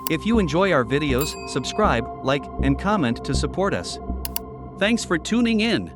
If you enjoy our videos, subscribe, like, and comment to support us. Thanks for tuning in.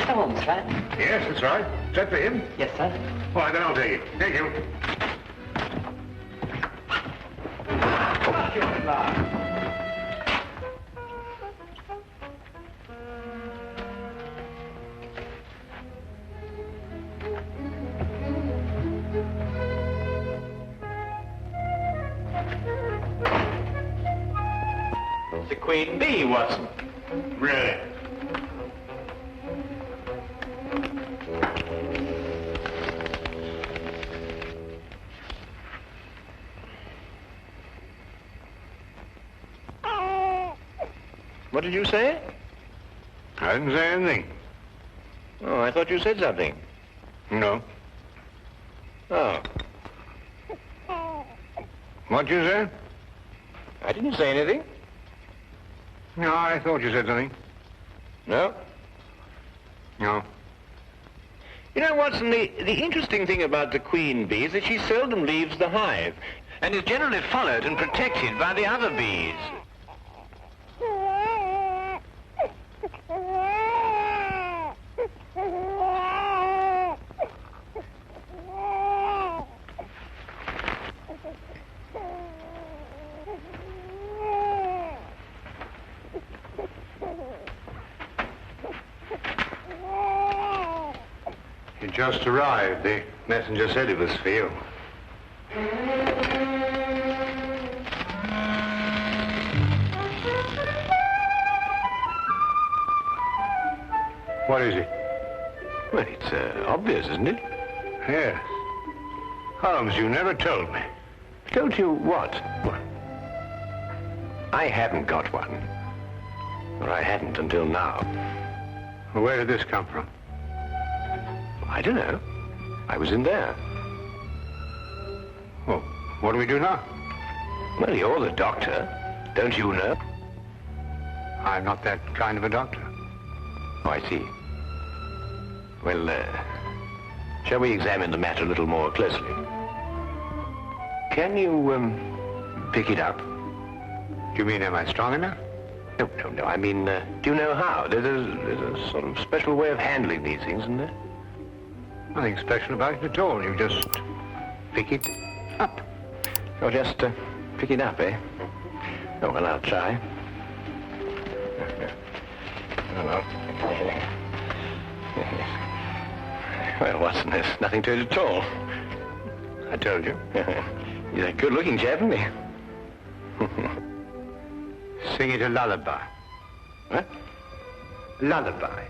Holmes, right? Yes, that's right. Is that for him? Yes, sir. All right, then I'll take it. Thank you. The Queen Bee, Watson. Really? What did you say? I didn't say anything. Oh, I thought you said something. No. Oh, What'd you say? I didn't say anything. No, I thought you said something. No. No. You know, Watson, the interesting thing about the queen bee is that she seldom leaves the hive and is generally followed and protected by the other bees. You just arrived. The messenger said it was for you. What is it? Well, it's obvious, isn't it? Yes. Holmes, you never told me. Told you what? What? I haven't got one. Or I hadn't until now. Well, where did this come from? I don't know. I was in there. Well, what do we do now? Well, you're the doctor. Don't you know? I'm not that kind of a doctor. Oh, I see. Well, shall we examine the matter a little more closely? Can you, pick it up? Do you mean, am I strong enough? No. I mean, do you know how? There's a sort of special way of handling these things, isn't there? Nothing special about it at all. You just pick it up. Oh, just pick it up, eh? Oh, well, I'll try. Oh, well. Well, Watson, there's nothing to it at all. I told you. He's a good-looking chap, isn't he? Sing it a lullaby. What? Lullaby.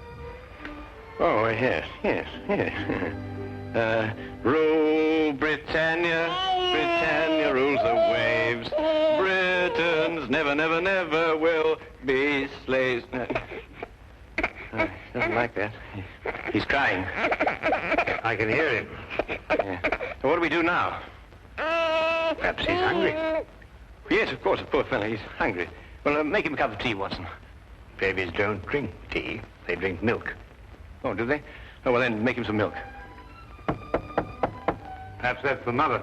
Oh, yes. Rule Britannia, Britannia rules the waves. Britons never, never, never will be slaves. He doesn't like that. He's crying. I can hear him. Yeah. So what do we do now? Perhaps he's hungry. Yes, of course, the poor fellow. He's hungry. Well, make him a cup of tea, Watson. Babies don't drink tea. They drink milk. Oh, do they? Oh, well, then make him some milk. Perhaps that's the mother.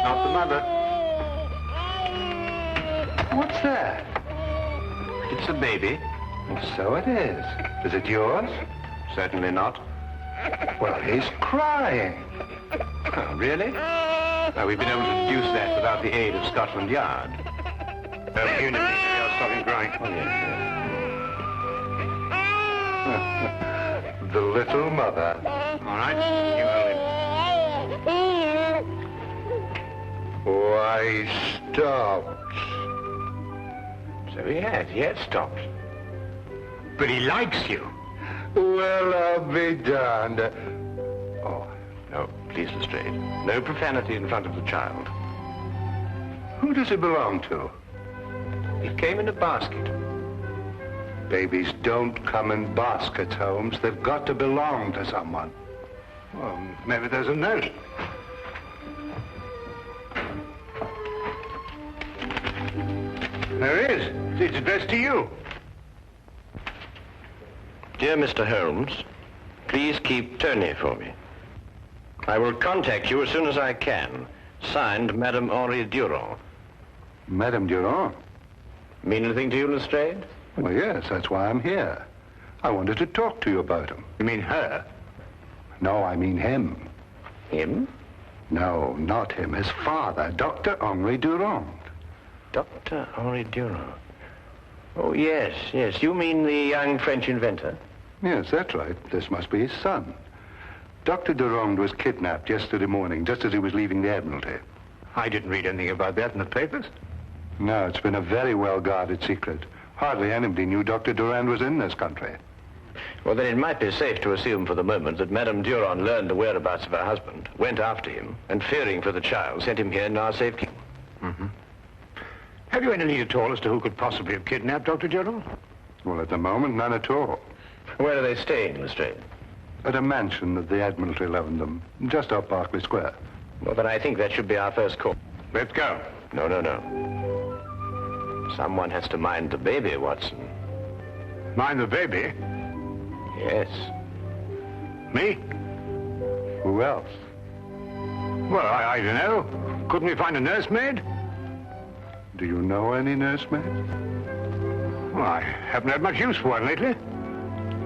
Not the mother. What's that? It's a baby. So it is. Is it yours? Certainly not. Well, he's crying. Oh, really? Now, we've been able to deduce that without the aid of Scotland Yard. Unity. I'll stop him crying. Oh, yes. The little mother. All right, you hold him. Why, stopped. So he has stopped. But he likes you. Well, I'll be darned. Oh, no, please, Lestrade. No profanity in front of the child. Who does it belong to? It came in a basket. Babies don't come in baskets, Holmes. They've got to belong to someone. Well, maybe there's a note. There is. It's addressed to you. Dear Mr. Holmes, please keep Tony for me. I will contact you as soon as I can. Signed, Madame Henri Durand. Madame Durand? Mean anything to you, Lestrade? Well, yes, that's why I'm here. I wanted to talk to you about him. You mean her? No, I mean him. Him? No, not him. His father, Dr. Henri Durand. Dr. Henri Durand. Oh, yes. You mean the young French inventor? Yes, that's right. This must be his son. Dr. Durand was kidnapped yesterday morning, just as he was leaving the Admiralty. I didn't read anything about that in the papers. No, it's been a very well-guarded secret. Hardly anybody knew Dr. Durand was in this country. Well, then it might be safe to assume for the moment that Madame Durand learned the whereabouts of her husband, went after him, and fearing for the child, sent him here in our safekeeping. Mm-hmm. Have you any lead at all as to who could possibly have kidnapped Dr. Durand? Well, at the moment, none at all. Where are they staying, Lestrade? At a mansion that the Admiralty loaned them, just off Berkeley Square. Well, then I think that should be our first call. Let's go. No. Someone has to mind the baby, Watson. Mind the baby? Yes. Me? Who else? Well, I don't know. Couldn't we find a nursemaid? Do you know any nursemaids? Well, I haven't had much use for one lately.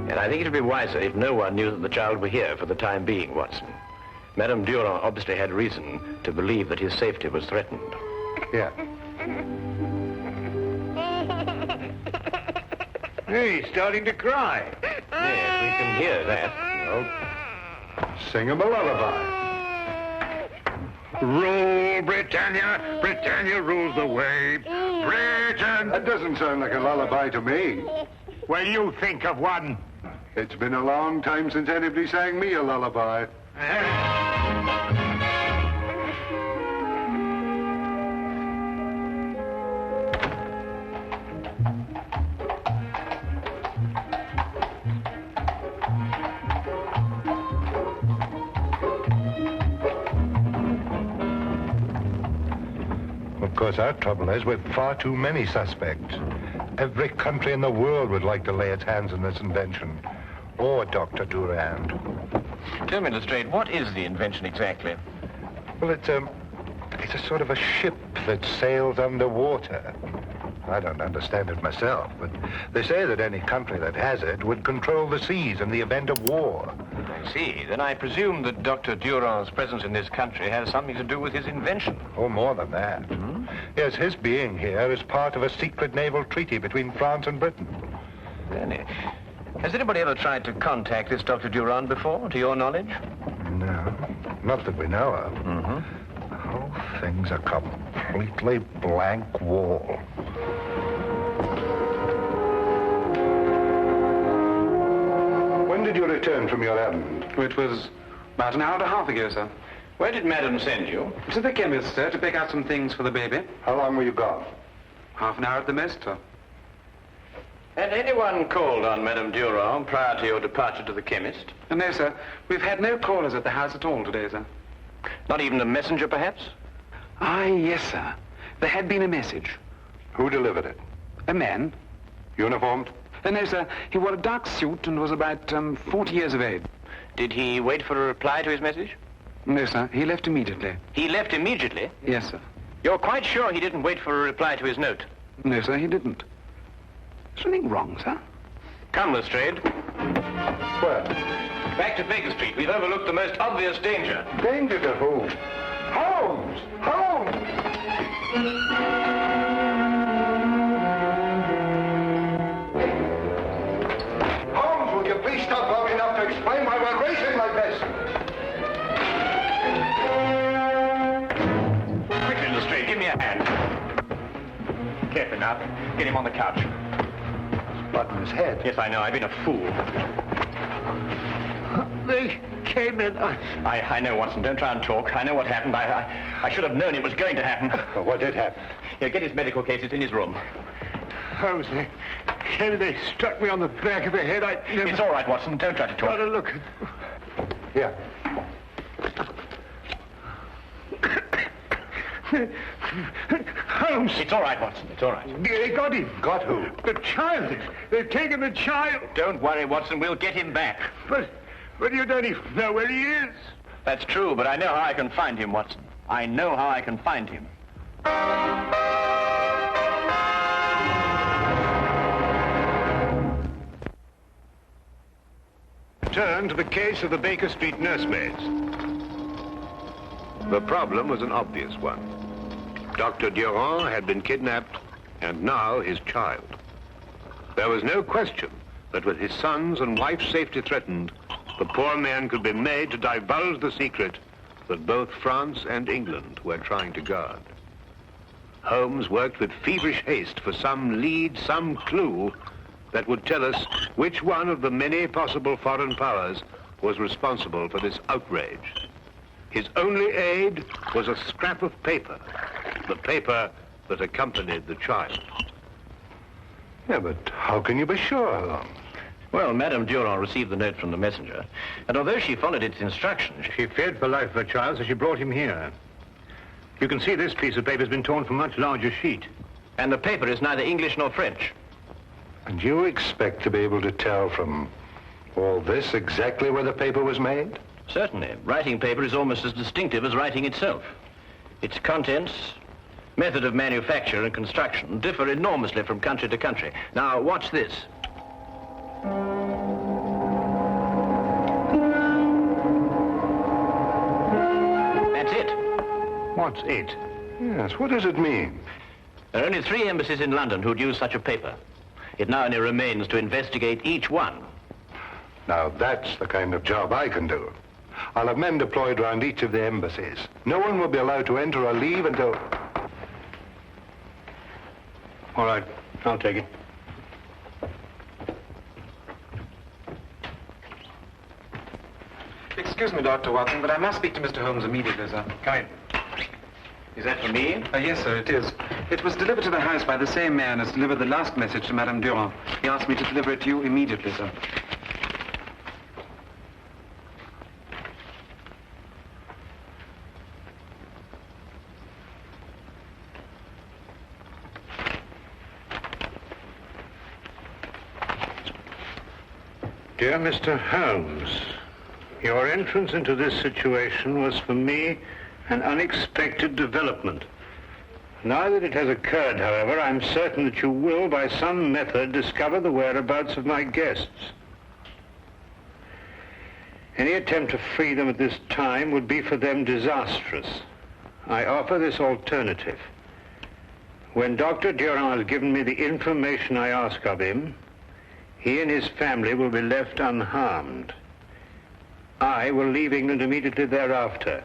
And I think it would be wiser if no one knew that the child were here for the time being, Watson. Madame Durand obviously had reason to believe that his safety was threatened. Yeah. Hey, he's starting to cry. Yes, we can hear that. Well, sing him a lullaby. Rule Britannia, Britannia rules the waves. Britain! That doesn't sound like a lullaby to me. Well, you think of one. It's been a long time since anybody sang me a lullaby. Of course, our trouble is with far too many suspects. Every country in the world would like to lay its hands on this invention. Or Dr. Durand. Tell me, Lestrade, what is the invention exactly? Well, it's a sort of a ship that sails underwater. I don't understand it myself, but they say that any country that has it would control the seas in the event of war. I see. Then I presume that Dr. Durand's presence in this country has something to do with his invention. Oh, more than that. Yes, his being here is part of a secret naval treaty between France and Britain. Really? Has anybody ever tried to contact this Dr. Durand before, to your knowledge? No, not that we know of. The whole thing's a completely blank wall. When did you return from your errand? It was about an hour and a half ago, sir. Where did Madam send you? To the chemist, sir, to pick out some things for the baby. How long were you gone? Half an hour at the most, sir. Had anyone called on Madame Durand prior to your departure to the chemist? No, sir. We've had no callers at the house at all today, sir. Not even a messenger, perhaps? Ah, yes, sir. There had been a message. Who delivered it? A man. Uniformed? No, sir. He wore a dark suit and was about 40 years of age. Did he wait for a reply to his message? No, sir. He left immediately. He left immediately? Yes, sir. You're quite sure he didn't wait for a reply to his note? No, sir, he didn't. Is anything wrong, sir? Come, Lestrade. Where? Back to Baker Street. We've overlooked the most obvious danger. Danger to who? Holmes! Holmes! Holmes, will you please stop long enough to explain why we're racing like this? Quickly, Lestrade, give me a hand. Carefully now. Get him on the couch. Button his head. Yes, I know. I've been a fool. They came in. I know, Watson. Don't try and talk. I know what happened. I should have known it was going to happen. Well, what did happen? Here, get his medical case. It's in his room. Holmes, they struck me on the back of the head. It's all right, Watson. Don't try to talk. Gotta look. Here. Holmes! It's all right, Watson. It's all right. They got him. Got who? The child. They've taken the child. Don't worry, Watson. We'll get him back. But you don't even know where he is. That's true, but I know how I can find him, Watson. I know how I can find him. Turn to the case of the Baker Street Nursemaids. The problem was an obvious one. Dr. Durand had been kidnapped, and now his child. There was no question that with his son's and wife's safety threatened, the poor man could be made to divulge the secret that both France and England were trying to guard. Holmes worked with feverish haste for some lead, some clue that would tell us which one of the many possible foreign powers was responsible for this outrage. His only aid was a scrap of paper, the paper that accompanied the child. Yeah, but how can you be sure, Holmes? Well, Madame Durand received the note from the messenger, and although she followed its instructions, She feared for life of her child, so she brought him here. You can see this piece of paper has been torn from a much larger sheet. and the paper is neither English nor French. And you expect to be able to tell from all this exactly where the paper was made? Certainly. Writing paper is almost as distinctive as writing itself. Its contents, method of manufacture and construction differ enormously from country to country. Now, watch this. That's it. What's it? Yes, what does it mean? There are only 3 embassies in London who'd use such a paper. It now only remains to investigate each one. Now, that's the kind of job I can do. I'll have men deployed around each of the embassies. No one will be allowed to enter or leave until... All right, I'll take it. Excuse me, Dr. Watson, but I must speak to Mr. Holmes immediately, sir. Come in. Is that for me? Yes, sir, it is. It was delivered to the house by the same man as delivered the last message to Madame Durand. He asked me to deliver it to you immediately, sir. Dear Mr. Holmes, your entrance into this situation was for me an unexpected development. Now that it has occurred, however, I'm certain that you will, by some method, discover the whereabouts of my guests. Any attempt to free them at this time would be for them disastrous. I offer this alternative. When Dr. Durand has given me the information I ask of him, he and his family will be left unharmed. I will leave England immediately thereafter.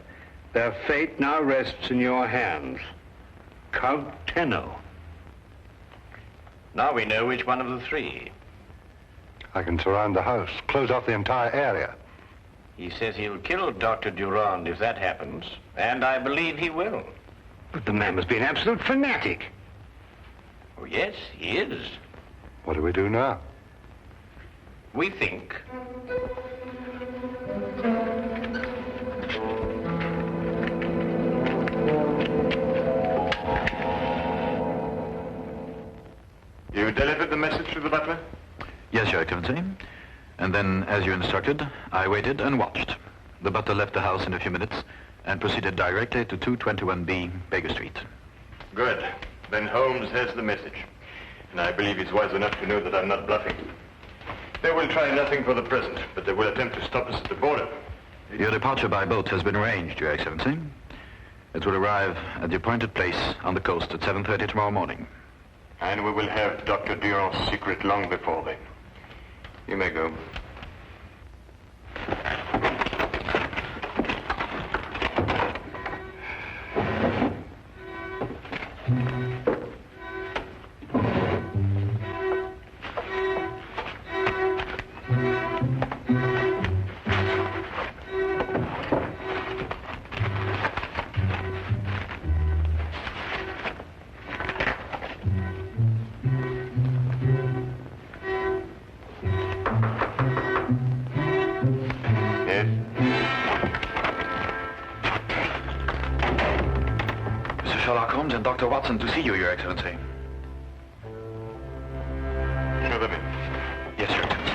Their fate now rests in your hands. Count Tenno. Now we know which one of the three. I can surround the house, close off the entire area. He says he'll kill Dr. Durand if that happens, and I believe he will. But the man must be an absolute fanatic. Oh, yes, he is. What do we do now? We think. You delivered the message to the butler? Yes, Your Excellency. And then, as you instructed, I waited and watched. The butler left the house in a few minutes and proceeded directly to 221B, Baker Street. Good. Then Holmes has the message. And I believe he's wise enough to know that I'm not bluffing. They will try nothing for the present, but they will attempt to stop us at the border. Your departure by boat has been arranged, Your Excellency. It will arrive at the appointed place on the coast at 7:30 tomorrow morning. And we will have Dr. Durand's secret long before then. You may go. Sherlock Holmes and Dr. Watson to see you, Your Excellency. Show them in. Yes, Your Excellency.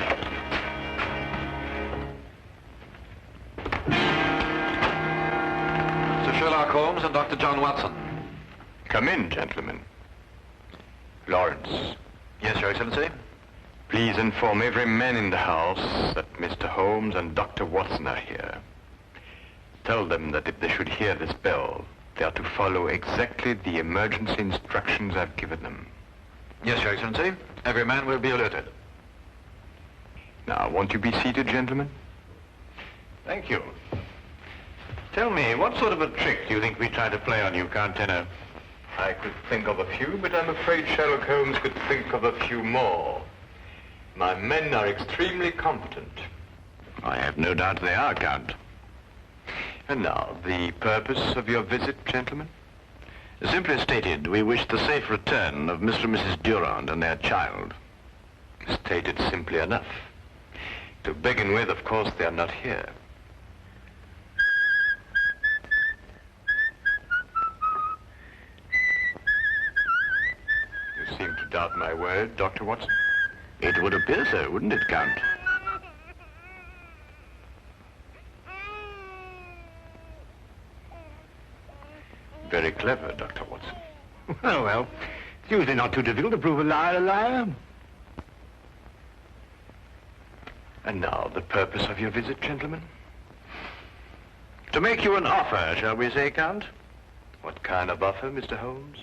Sir Sherlock Holmes and Dr. John Watson. Come in, gentlemen. Lawrence, Yes, Your Excellency. please inform every man in the house that Mr. Holmes and Dr. Watson are here. Tell them that if they should hear this bell, they are to follow exactly the emergency instructions I've given them. Yes, Your Excellency. Every man will be alerted. Now, won't you be seated, gentlemen? Thank you. Tell me, what sort of a trick do you think we tried to play on you, Count Tenno? I could think of a few, but I'm afraid Sherlock Holmes could think of a few more. My men are extremely competent. I have no doubt they are, Count. And now, the purpose of your visit, gentlemen? Simply stated, we wish the safe return of Mr. and Mrs. Durand and their child. Stated simply enough. To begin with, of course, they are not here. You seem to doubt my word, Dr. Watson. It would appear so, wouldn't it, Count? Very clever, Dr. Watson. Well, it's usually not too difficult to prove a liar a liar. And now, the purpose of your visit, gentlemen? To make you an offer, shall we say, Count? What kind of offer, Mr. Holmes?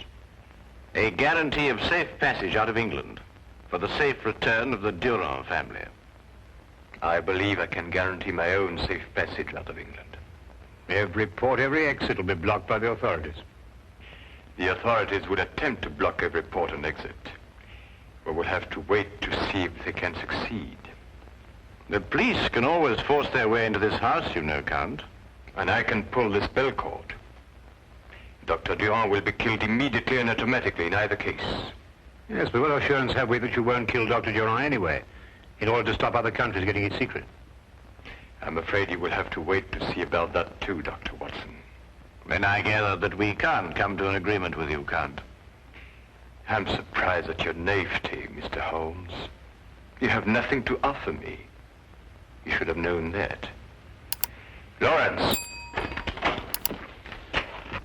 A guarantee of safe passage out of England for the safe return of the Durand family. I believe I can guarantee my own safe passage out of England. Every port, every exit will be blocked by the authorities. The authorities would attempt to block every port and exit. But we'll have to wait to see if they can succeed. The police can always force their way into this house, you know, Count. And I can pull this bell cord. Dr. Durand will be killed immediately and automatically in either case. Yes, but what assurance have we that you won't kill Dr. Durand anyway, in order to stop other countries getting its secret? I'm afraid you will have to wait to see about that too, Dr. Watson. Then I gather that we can't come to an agreement with you, Count. I'm surprised at your naivety, Mr. Holmes. You have nothing to offer me. You should have known that. Lawrence!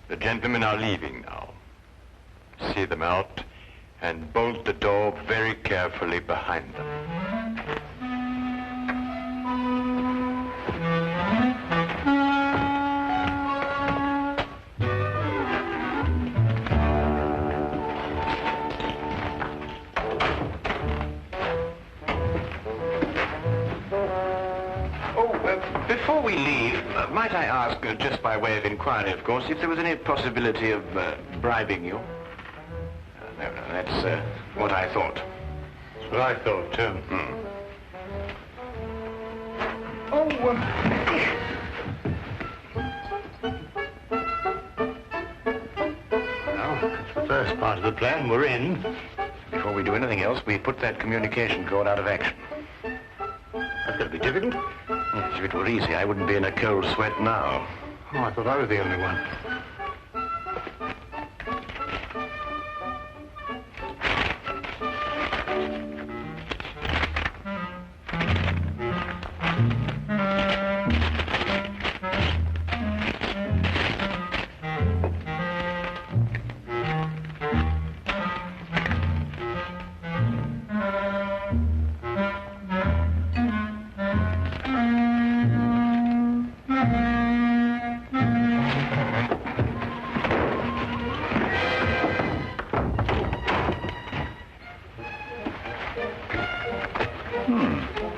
The gentlemen are leaving now. See them out and bolt the door very carefully behind them. Before we leave, might I ask, just by way of inquiry, of course, if there was any possibility of bribing you? No, that's what I thought. That's what I thought, too. Well, that's the first part of the plan. We're in. Before we do anything else, we put that communication cord out of action. That's going to be difficult. Yes, if it were easy, I wouldn't be in a cold sweat now. Oh, I thought I was the only one.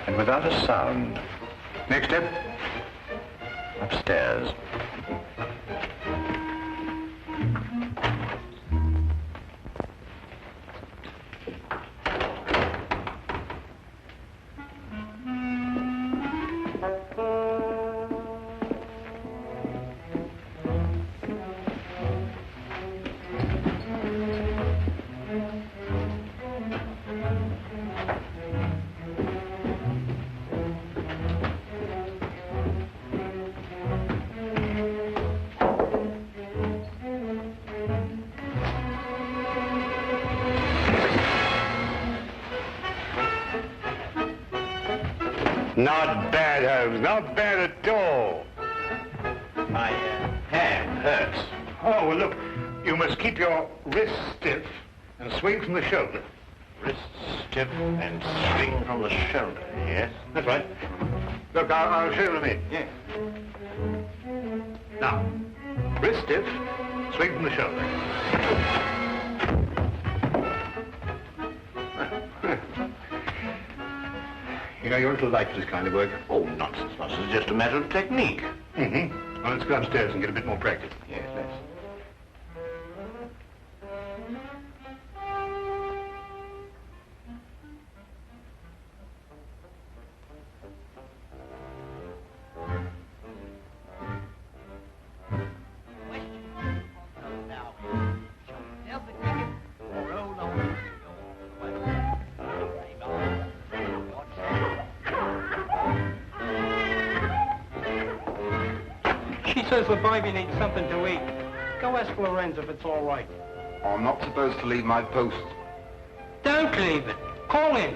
And without a sound. Next step. Upstairs. Not bad, Holmes. Not bad at all. My hand hurts. Oh, well, look, you must keep your wrist stiff and swing from the shoulder. Wrist stiff and swing from the shoulder. Yes. That's right. Look, I'll show you in a minute. Yes. Now, wrist stiff, swing from the shoulder. You know, you're a little light for this kind of work. Oh, nonsense, nonsense. It's just a matter of technique. Mm-hmm. Well, let's go upstairs and get a bit more practice. Yes, let's. She says the baby needs something to eat. Go ask Lorenz if it's all right. I'm not supposed to leave my post. Don't leave it. Call him.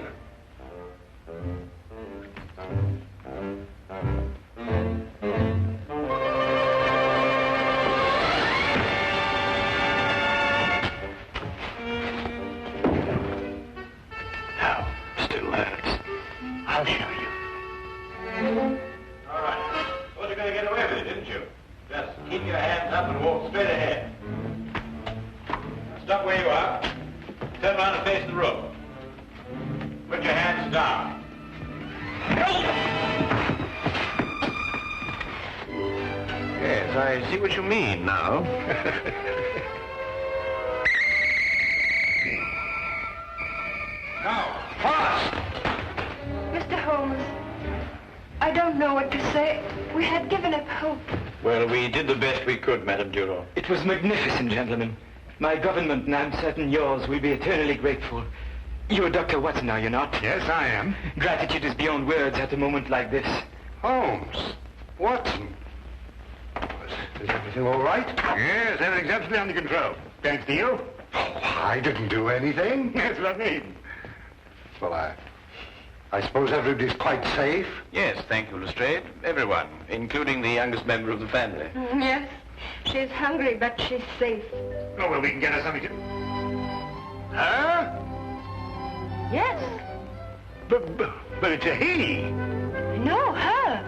Now, still hurts. I'll show you. All right. Thought you were going to get away with it, didn't you? Just keep your hands up and walk straight ahead. Stop where you are. Turn around and face the room. Put your hands down. Yes, I see what you mean now. Now, fast! Mr. Holmes, I don't know what to say. We had given up hope. Well, we did the best we could, Madame Durand. It was magnificent, gentlemen. My government, and I'm certain yours, will be eternally grateful. You're Dr. Watson, are you not? Yes, I am. Gratitude is beyond words at a moment like this. Holmes. Watson. Is everything all right? Yes, everything's absolutely under control. Can't steal? Oh, I didn't do anything. That's what I mean. Well, I suppose everybody's quite safe? Yes, thank you, Lestrade. Everyone, including the youngest member of the family. Yes. She's hungry, but she's safe. Oh, well, we can get her something to... Huh? Yes. But it's a he. No, her.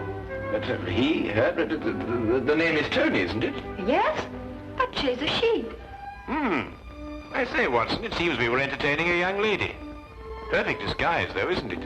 But he, her, the name is Tony, isn't it? Yes, but she's a she. I say, Watson, it seems we were entertaining a young lady. Perfect disguise, though, isn't it?